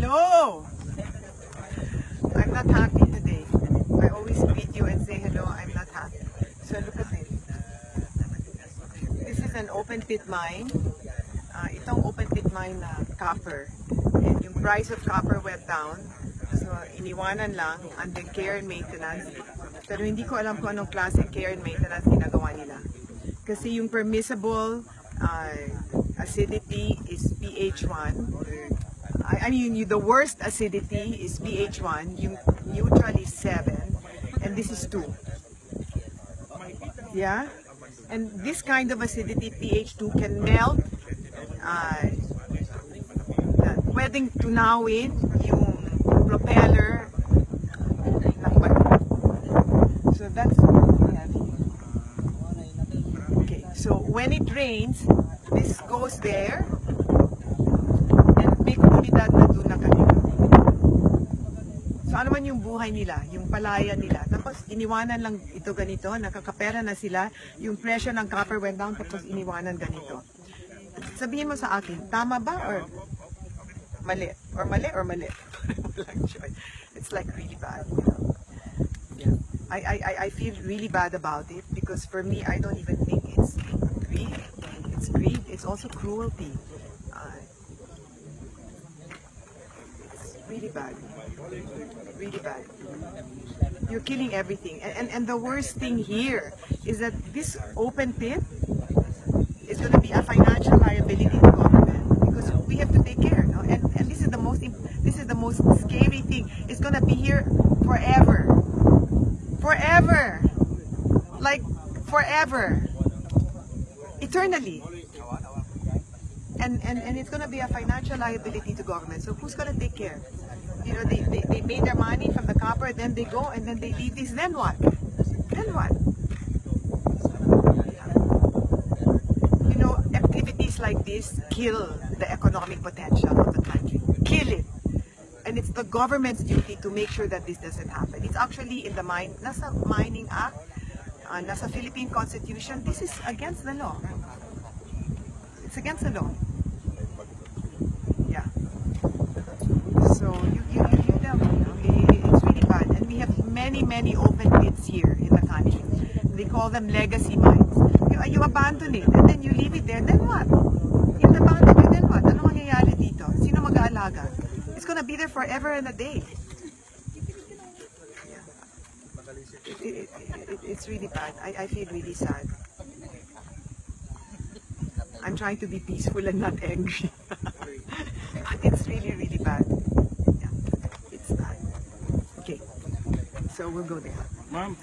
Hello! I'm not happy today. I always greet you and say hello, I'm not happy. So look at this. This is an open pit mine. Itong open pit mine na copper. And yung price of copper went down. So iniwanan lang under care and maintenance. Pero hindi ko alam kung anong klaseng care and maintenance ginagawa nila. Kasi yung permissible acidity is pH 1. I mean, the worst acidity is pH 1, yung neutral is 7, and this is 2. Yeah? And this kind of acidity, pH 2, can melt, pwedeng tunawin yung propeller. So that's heavy. Okay, so when it rains, this goes there, and may komunidad na doon nakatira. So ano man yung buhay nila, yung palaya nila. Tapos iniwanan lang ito ganito, nakakapera na sila, yung presyo ng copper went down, tapos iniwanan ganito. Sabihin mo sa akin, tama ba or mali? Or mali or mali? It's like really bad. Yeah. I feel really bad about it because for me, I don't even think it's greed. It's greed. It's also cruelty. It's really bad. Really bad. You're killing everything. And the worst thing here is that this open pit is going to be a financial liability to government because we have to take care. No? And this is the most scary thing. It's going to be here forever. Forever. Like forever. Eternally. And it's going to be a financial liability to government. So who's going to take care? You know, they made their money from the copper, then they go and then they leave this. Then what? Then what? You know, activities like this kill the economic potential of the country. Kill it. And it's the government's duty to make sure that this doesn't happen. It's actually in the nasa Mining Act, nasa Philippine Constitution. This is against the law. It's against the law. Yeah. So you tell me, it's really bad. And we have many open pits here in the country. They call them legacy mines. You abandon it and then you leave it there. Then what? You abandon it, then what? Ano mangyayari dito? Sino mag-aalaga? It's gonna be there forever and a day. Yeah. It's really bad. I feel really sad. I'm trying to be peaceful and not angry. But it's really bad. Yeah, it's bad. Okay, so we'll go there. Ma'am.